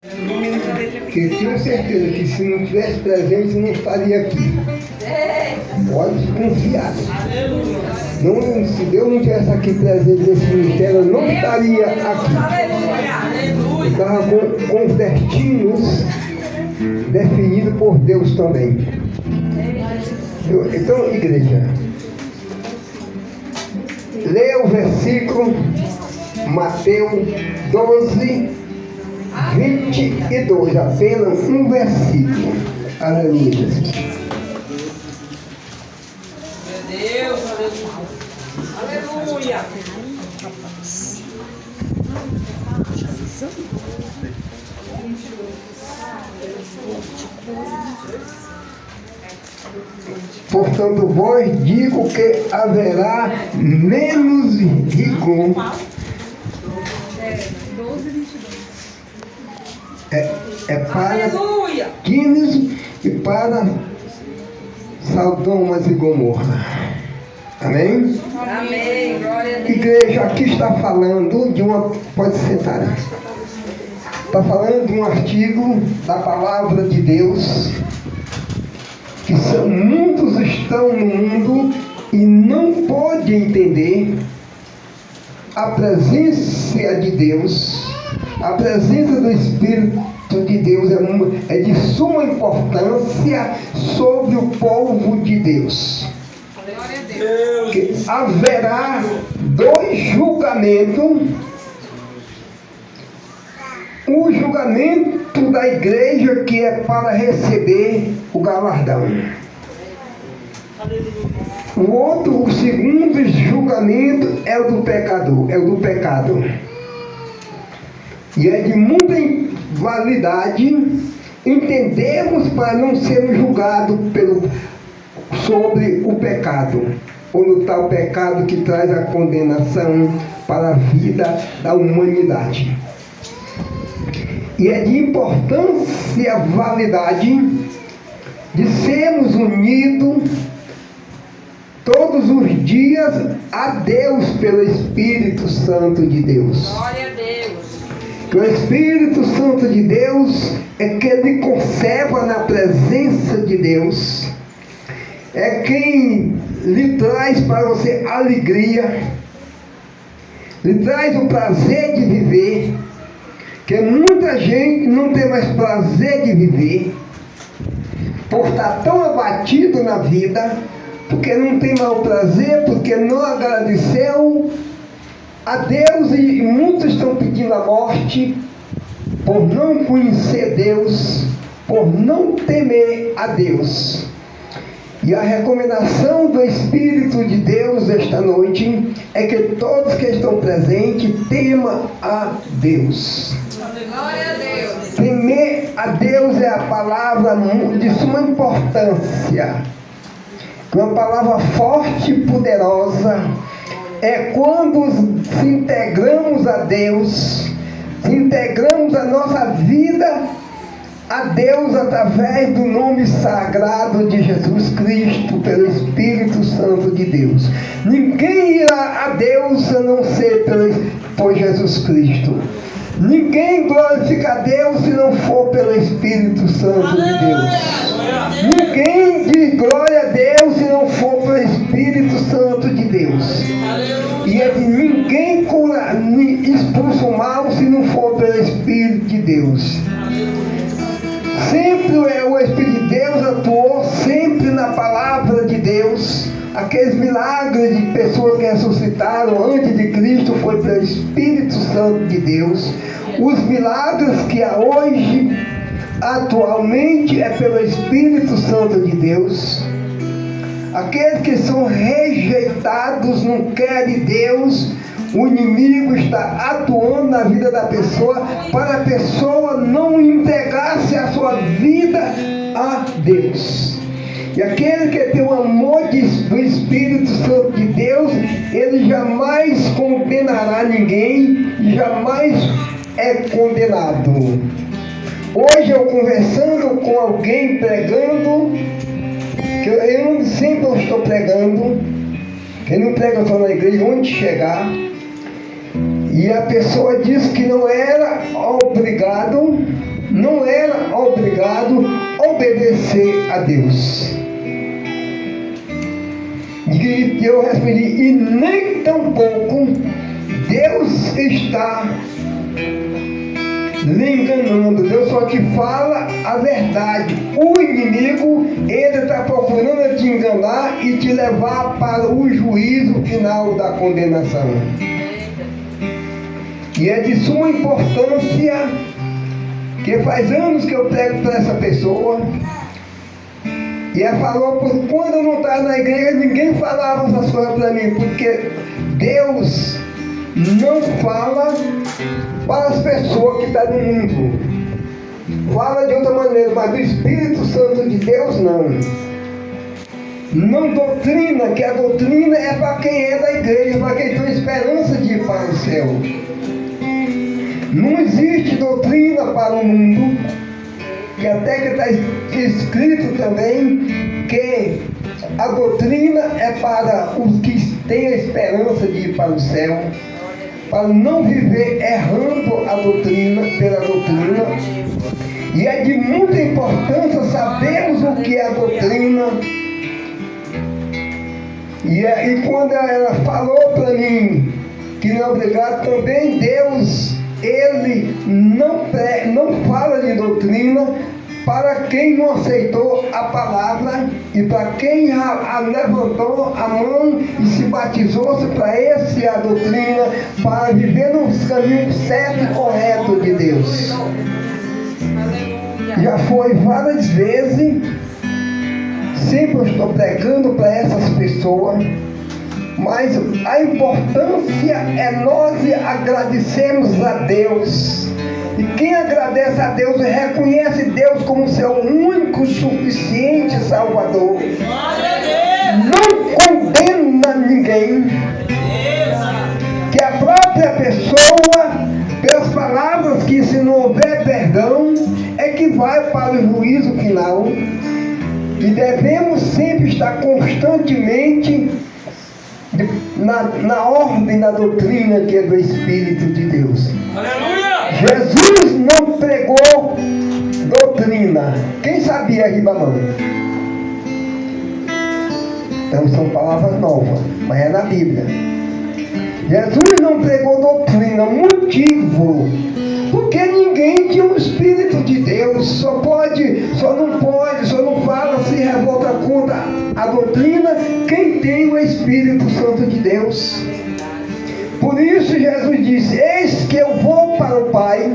Porque eu tenho certeza que se não tivesse presente, não estaria aqui. Pode confiar. Não, se Deus não tivesse aqui presente nesse ministério, eu não estaria aqui. Estava com os destinos definidos por Deus também. Então, igreja, leia o versículo Mateus 12, 22, apenas um versículo. Aleluia. Meu Deus, aleluia. Portanto, vós digo que haverá menos rigor. 12:22. É para Quínios e para Sodoma e Gomorra. Amém? Amém. Glória a Deus. Igreja, aqui está falando de uma. Pode sentar. Está falando de um artigo da palavra de Deus. Que muitos estão no mundo e não podem entender a presença de Deus, a presença do Espírito de Deus é de suma importância sobre o povo de Deus. Que haverá dois julgamentos. O julgamento da igreja, que é para receber o galardão. O segundo julgamento é o do pecador, é o do pecado. E é de muita validade entendermos para não sermos julgados sobre o pecado, ou no tal pecado que traz a condenação para a vida da humanidade. E é de importância, validade, de sermos unidos todos os dias a Deus pelo Espírito Santo de Deus. Glória a Deus. Que o Espírito Santo de Deus é quem lhe conserva na presença de Deus, é quem lhe traz para você alegria, lhe traz o prazer de viver. Que muita gente não tem mais prazer de viver, por estar tão abatido na vida, porque não tem mais o prazer, porque não agradeceu a Deus, e muitos estão pedindo a morte por não conhecer Deus, por não temer a Deus. E a recomendação do Espírito de Deus esta noite é que todos que estão presentes temam a Deus. Glória a Deus. Temer a Deus é a palavra de suma importância. Uma palavra forte e poderosa. É quando se integramos a Deus, se integramos a nossa vida a Deus através do nome sagrado de Jesus Cristo, pelo Espírito Santo de Deus. Ninguém irá a Deus a não ser por Jesus Cristo. Ninguém glorifica a Deus se não for pelo Espírito Santo de Deus. Ninguém diz glória a Deus se não for pelo Espírito Santo de Deus. E é de ninguém expulsa o mal se não for pelo Espírito de Deus. Sempre o Espírito de Deus atuou sempre na palavra de Deus. Aqueles milagres de pessoas que ressuscitaram antes de Cristo foi pelo Espírito Santo de Deus. Os milagres que há hoje, atualmente, é pelo Espírito Santo de Deus. Aqueles que são rejeitados, não querem Deus, o inimigo está atuando na vida da pessoa para a pessoa não entregar-se a sua vida a Deus. E aquele que tem o amor do Espírito Santo de Deus, ele jamais condenará ninguém, jamais é condenado. Hoje eu conversando com alguém pregando, que eu sempre estou pregando, quem não prega só na igreja, onde chegar, e a pessoa disse que não era obrigado não era obrigado a obedecer a Deus. E eu respondi, e nem tampouco Deus está lhe enganando. Deus só te fala a verdade. O inimigo, ele está procurando te enganar e te levar para o juízo final da condenação. E é de suma importância, que faz anos que eu prego para essa pessoa, e ela falou, porque quando eu não estava na igreja, ninguém falava essas coisas para mim, porque Deus não fala para as pessoas que estão no mundo. Fala de outra maneira, mas do Espírito Santo de Deus não. Não doutrina, que a doutrina é para quem é da igreja, para quem tem esperança de ir para o céu. Não existe doutrina para o mundo, que até que está escrito também que a doutrina é para os que têm a esperança de ir para o céu, para não viver errando a doutrina pela doutrina. E é de muita importância sabermos o que é a doutrina. E quando ela falou para mim que não é obrigado, também Deus, ele não fala de doutrina para quem não aceitou a palavra e para quem levantou a mão e se batizou-se, para esse a doutrina, para viver nos caminhos certos e corretos de Deus. Já foi várias vezes, sempre eu estou pregando para essas pessoas, mas a importância é nós agradecermos a Deus. E quem agradece a Deus reconhece Deus como seu único suficiente Salvador. Não condena ninguém. Que a própria pessoa, pelas palavras que se não houver perdão, é que vai para o juízo final. E devemos sempre estar constantemente na ordem da doutrina que é do Espírito de Deus. Aleluia! Jesus não pregou doutrina. Quem sabia, Ribamão? Então são palavras novas, mas é na Bíblia. Jesus não pregou doutrina. Motivo: porque ninguém tinha o Espírito de Deus. Só não fala, se revolta contra a doutrina quem tem o Espírito Santo de Deus. Por isso Jesus disse: eis que eu vou para o Pai,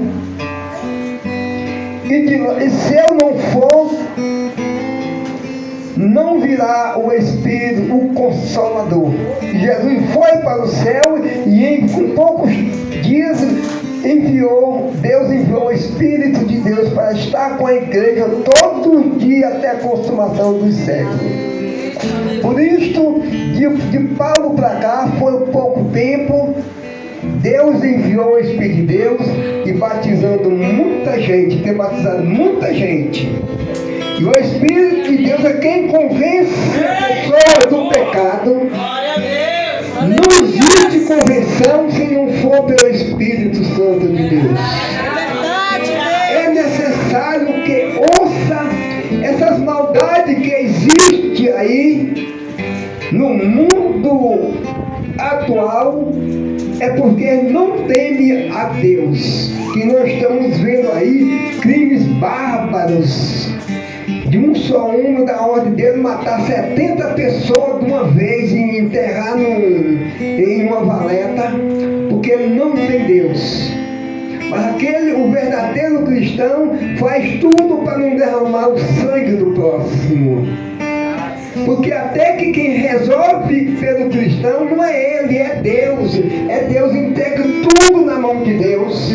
e se eu não for, não virá o Espírito, o Consolador. Jesus foi para o céu e com poucos dias Deus enviou o Espírito de Deus para estar com a igreja todo o dia até a consumação dos séculos. Por isto, de Paulo para cá, foi pouco tempo, Deus enviou o Espírito de Deus e batizando muita gente, tem batizado muita gente. E o Espírito de Deus é quem convence as pessoas do pecado. Não existe convenção se não for pelo Espírito Santo de Deus. É necessário que ouça essas maldades que existem aí no mundo atual. É porque não teme a Deus, que nós estamos vendo aí crimes bárbaros, de um só homem da ordem dele matar 70 pessoas de uma vez e enterrar em uma valeta, porque não tem Deus. Mas o verdadeiro cristão faz tudo para não derramar o sangue do próximo. Porque até que quem resolve pelo cristão não é ele, é Deus. É Deus, entrega tudo na mão de Deus.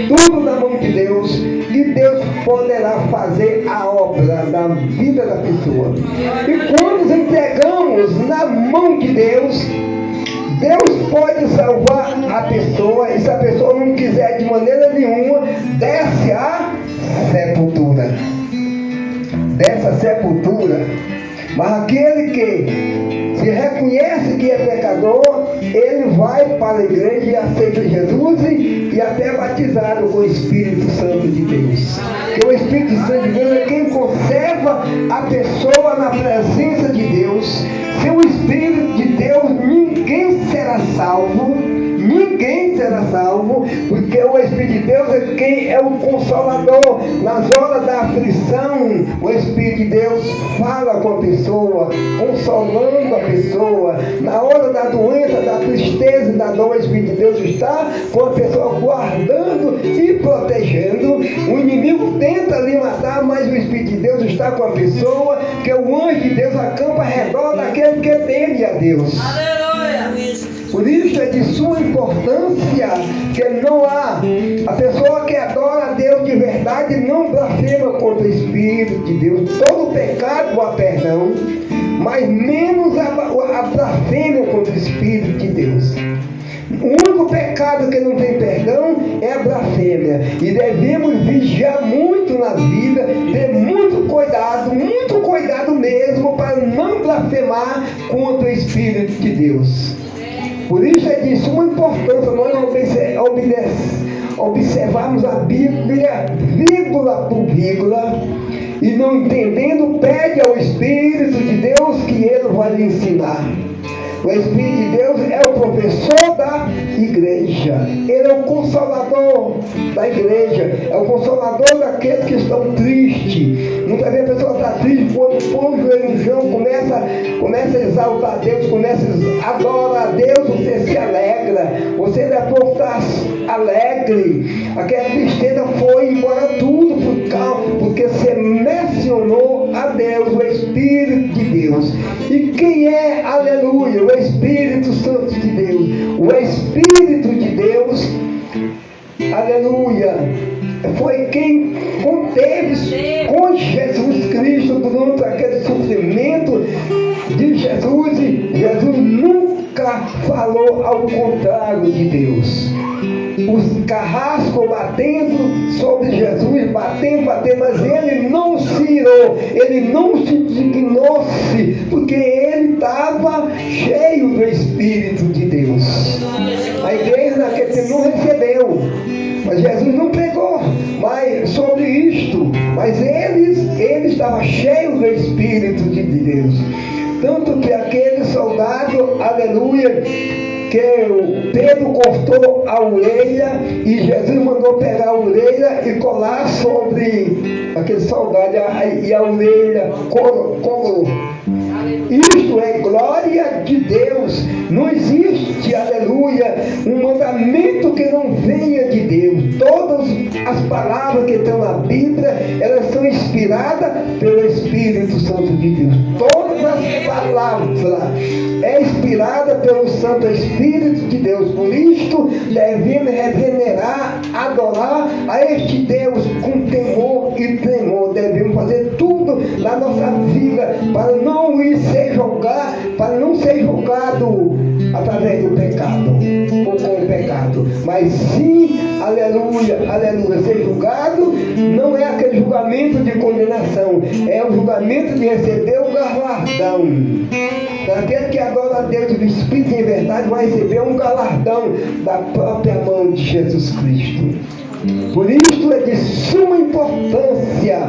Tudo na mão de Deus. E Deus poderá fazer a obra da vida da pessoa. E quando nos entregamos na mão de Deus, Deus pode salvar a pessoa. E se a pessoa não quiser de maneira nenhuma, desce a sepultura. Dessa sepultura. Mas aquele que se reconhece que é pecador, ele vai para a igreja e aceita Jesus e até é batizado com o Espírito Santo de Deus. Porque o Espírito Santo de Deus é quem conserva a pessoa na presença de Deus. Sem o Espírito de Deus, ninguém será salvo. Ninguém será salvo, porque o Espírito de Deus é quem é o consolador. Nas horas da aflição, o Espírito de Deus fala com a pessoa, consolando a pessoa. Na hora da doença, da tristeza e da dor, o Espírito de Deus está com a pessoa, guardando e protegendo. O inimigo tenta lhe matar, mas o Espírito de Deus está com a pessoa, que o anjo de Deus acampa ao redor daquele que teme a Deus. Por isso é de suma importância que não há. A pessoa que adora a Deus de verdade não blasfema contra o Espírito de Deus. Todo pecado há perdão, mas menos a blasfêmia contra o Espírito de Deus. O único pecado que não tem perdão é a blasfêmia. E devemos vigiar muito na vida, ter muito cuidado mesmo para não blasfemar contra o Espírito de Deus. Por isso é de suma importância nós observarmos a Bíblia vírgula por vírgula e não entendendo, pede ao Espírito de Deus que Ele vai lhe ensinar. O Espírito de Deus é o professor da igreja. Ele é o consolador da igreja. É o consolador daqueles que estão tristes. Muitas vezes a pessoa está triste quando põe o joelho no chão, começa a exaltar a Deus, começa a adorar a Deus, você se alegra. Você depois está alegre. Aquela tristeza foi embora tudo porque você mencionou a Deus, o Espírito de Deus. E quem é, aleluia, o Espírito Santo de Deus? O Espírito de Deus, aleluia, foi quem conteve com Jesus Cristo durante aquele sofrimento de Jesus. E Jesus nunca falou ao contrário de Deus. Os carrascos batendo sobre Jesus, batendo, mas ele não se irou, ele não se indignou-se, porque ele estava cheio do Espírito de Deus. A igreja naquele tempo não recebeu, mas Jesus não pregou sobre isto, mas ele estava cheio do Espírito de Deus. Tanto que aquele soldado, aleluia, que o Pedro cortou a orelha e Jesus mandou pegar a orelha e colar sobre aquele soldado e a orelha colou. Isto é glória de Deus. Não existe, aleluia, um mandamento que não venha de Deus. Todas as palavras que estão na Bíblia, elas são inspiradas pelo Espírito Santo de Deus. Todas as palavras é inspirada pelo Santo Espírito de Deus. Por isto devemos venerar, adorar a este Deus com temor e tremor. Devemos fazer tudo na nossa vida para não ser julgado através do pecado ou com o pecado, mas sim, aleluia, ser julgado não é aquele julgamento de condenação, é o julgamento de receber o galardão. Aquele que adora a Deus do Espírito em verdade vai receber um galardão da própria mão de Jesus Cristo. Por isso é de suma importância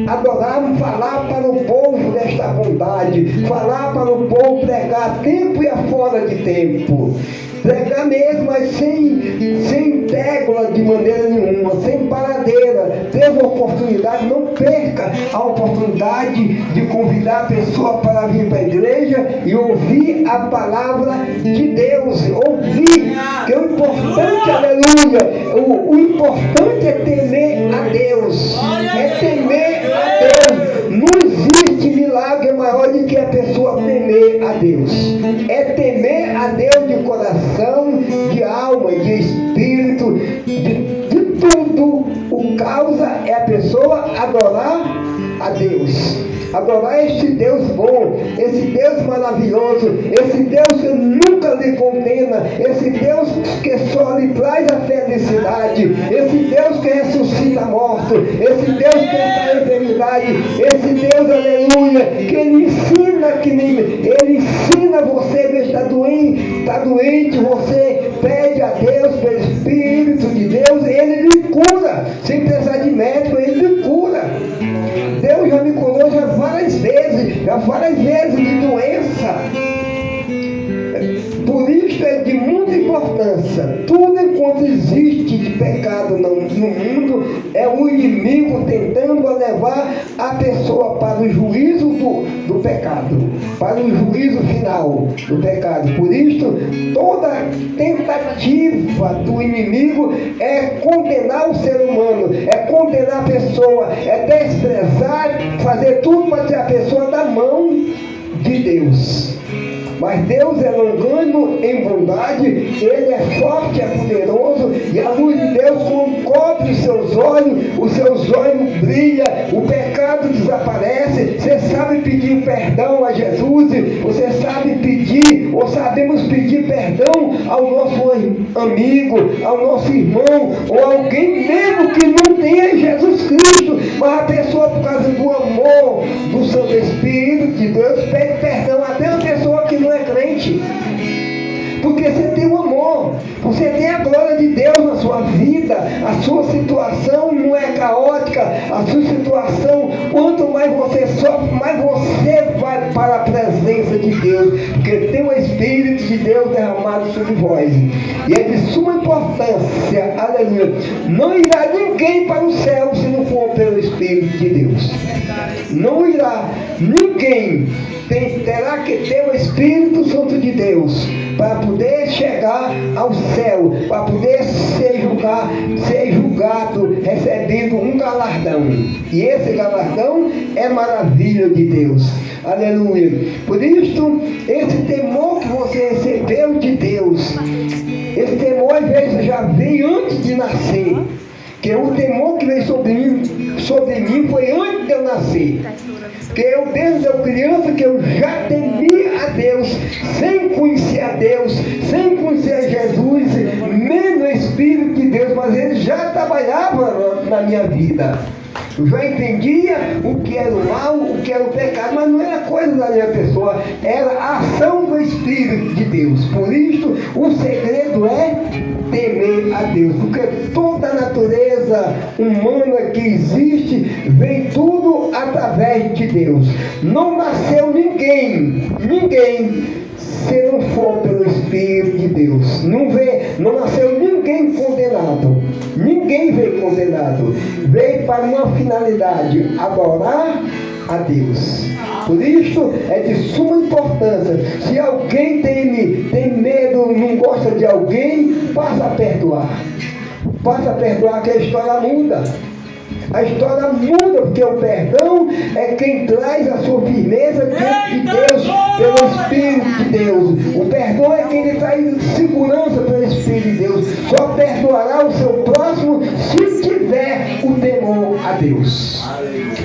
adorar, falar para o povo desta bondade, falar para o povo, pregar a tempo e a fora de tempo. Pregar mesmo, mas sem tégua de maneira nenhuma, sem paradeira. Teve a oportunidade, não perca a oportunidade de convidar a pessoa para vir para a igreja e ouvir a palavra de Deus. Ouvir, que é o importante, aleluia, o importante é temer a Deus. É temer a Deus. Não existe milagre maior do que a pessoa temer a Deus. É temer a Deus de coração, de alma, de espírito, de tudo. O causa é a pessoa adorar a Deus. Adorar este Deus bom, esse Deus maravilhoso, esse Deus que nunca lhe condena, esse Deus que só lhe traz a felicidade, esse Deus que ressuscita morto, esse Deus que está em eternidade, esse Deus, aleluia, que ele ensina você que está doente, você pede a Deus pelo Espírito de Deus, ele lhe cura, sem precisar de médico, ele lhe cura. Deus já me curou várias vezes de doença. Por isso é de muita importância. Tudo enquanto existe de pecado no mundo, é o inimigo tentando levar a pessoa para o juízo do pecado, para o juízo final do pecado. Por isso, toda tentativa do inimigo é condenar o ser humano, é condenar a pessoa, é desprezar, fazer tudo para tirar a pessoa da mão de Deus. Mas Deus é longânimo em bondade, Ele é forte, é poderoso, e a luz de Deus cobre os seus olhos brilham, o pecado desaparece. Você sabe pedir perdão a Jesus, você sabe pedir, ou sabemos pedir perdão ao nosso amigo, ao nosso irmão, ou alguém mesmo que não tenha Jesus Cristo, mas a pessoa, por causa do amor do Santo Espírito de Deus, pede perdão até a pessoa que não é crente, porque você tem o amor, você tem a glória de Deus na sua vida, a sua situação não é caótica, a sua situação, quanto mais você sofre, mais você vai para a presença de Deus, porque tem o Espírito de Deus derramado sobre vós, e é de suma importância, aleluia, não irá ninguém para o céu se não for pelo Espírito de Deus, não irá ninguém. Terá que ter o Espírito Santo de Deus para poder chegar ao céu, para poder ser julgado, recebendo um galardão. E esse galardão é maravilha de Deus. Aleluia. Por isso, esse temor que você recebeu de Deus, esse temor às vezes já veio antes de nascer. Que o temor que veio sobre mim foi antes de eu nascer. Que eu, desde eu criança, que eu já temia a Deus, sem conhecer a Deus, sem conhecer Jesus, menos o Espírito de Deus, mas ele já trabalhava na minha vida. Eu já entendia o que era o mal, o que era o pecado, mas não era coisa da minha pessoa, era a ação do Espírito de Deus. Por isso, o segredo é temer a Deus, porque toda a natureza humana que existe, vem tudo através de Deus. Não nasceu ninguém, se não for pelo Espírito de Deus. Não nasceu ninguém condenado. Ninguém veio condenado. Veio para uma finalidade: adorar a Deus. Por isso é de suma importância. Se alguém tem medo, não gosta de alguém, passa a perdoar. Passa a perdoar, que a história muda. A história muda, porque o perdão é quem traz a sua firmeza diante de Deus, pelo Espírito de Deus. O perdão é quem lhe traz segurança pelo Espírito de Deus. Só perdoará o seu próximo se tiver o temor a Deus.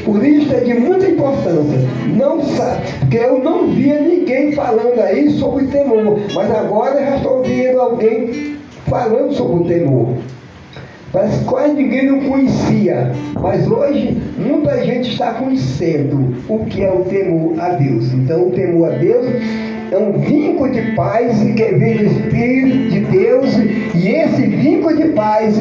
Por isso é de muita importância. Não sabe, porque eu não via ninguém falando aí sobre o temor, mas agora eu já estou ouvindo alguém falando sobre o temor. Parece que quase ninguém não conhecia, mas hoje muita gente está conhecendo o que é o temor a Deus. Então o temor a Deus é um vínculo de paz que vem do Espírito de Deus, e esse vínculo de paz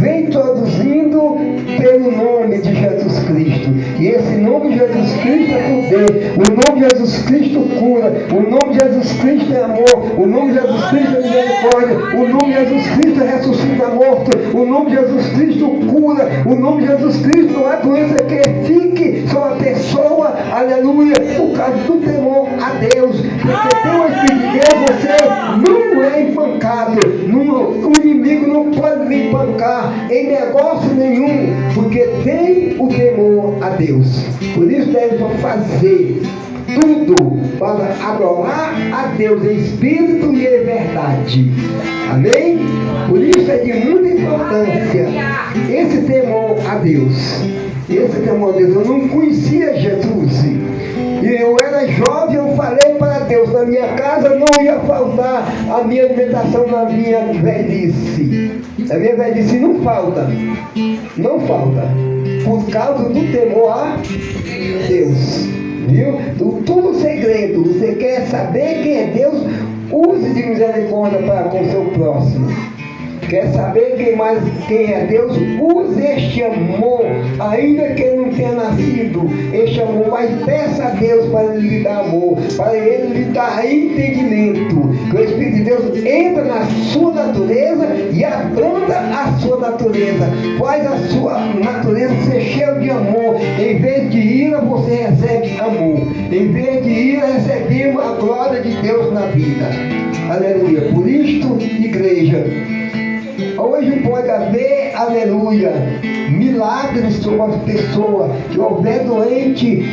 vem introduzindo pelo nome de Jesus Cristo. E esse nome de Jesus Cristo é poder, o nome de Jesus Cristo cura, o nome de Jesus Cristo é amor, o nome de Jesus Cristo é misericórdia, o nome de Jesus Cristo é ressuscita morto, o nome de Jesus Cristo cura, o nome de Jesus Cristo não é doença que fique sobre a pessoa, aleluia, por causa do temor a Deus. Porque tem o Espírito de Deus, você não é espancado, o inimigo não pode me empancar em negócio nenhum, porque tem o temor a Deus. Por isso deve fazer tudo para adorar a Deus em espírito e em verdade. Amém? Por isso é de muita importância esse temor a Deus. Esse temor a Deus. Eu não conhecia Jesus. E eu era jovem, eu falei para Deus, na minha casa não ia faltar a minha alimentação na minha velhice. A minha velhice não falta. Não falta. Por causa do temor a Deus. Viu? Tudo segredo. Você quer saber quem é Deus? Use de misericórdia para com o seu próximo. Quer saber quem é Deus? Use este amor, ainda que ele não tenha nascido, este amor, mas peça a Deus para ele lhe dar amor, para ele lhe dar entendimento. Que o Espírito de Deus entra na sua natureza e abranda a sua natureza, faz a sua natureza ser cheia de amor. Em vez de ira, você recebe amor. Em vez de ira, recebemos a glória de Deus na vida. Aleluia. Por isto, igreja, hoje pode haver, aleluia, milagres sobre as pessoas. Que houver doente,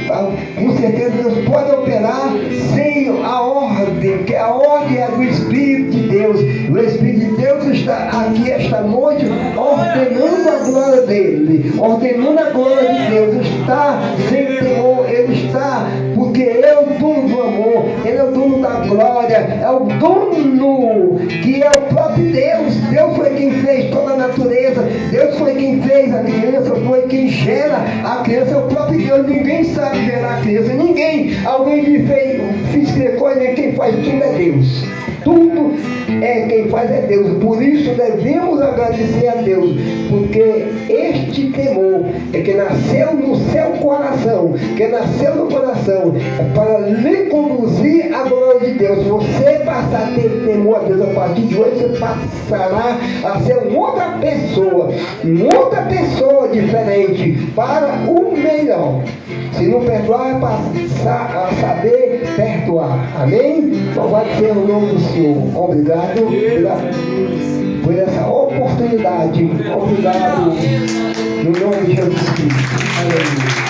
com certeza Deus pode operar sem a ordem, que a ordem é do Espírito de Deus. O Espírito de Deus está aqui esta noite ordenando a glória dele, ordenando a glória de Deus. Está sem temor, ele está, porque ele é o dono do amor, ele é o dono da glória, é o dono que é o próprio Deus. Deus foi quem fez toda a natureza, Deus foi quem fez a criança, foi quem gera a criança, é o próprio Deus. Ninguém sabe gerar a criança, ninguém. Alguém lhe fez coisa, quem faz tudo é Deus. Tudo quem faz é Deus. Por isso devemos agradecer a Deus, porque este temor é que nasceu no seu coração, que nasceu no coração, é para lhe conduzir à glória de Deus. Se você passar a ter temor a Deus a partir de hoje, você passará a ser outra pessoa diferente, para o melhor. Se não perdoar, é passar a saber perdoar. Amém? Louvado seja o nome do Senhor. Obrigado por essa oportunidade. Obrigado no nome de Jesus Cristo. Aleluia.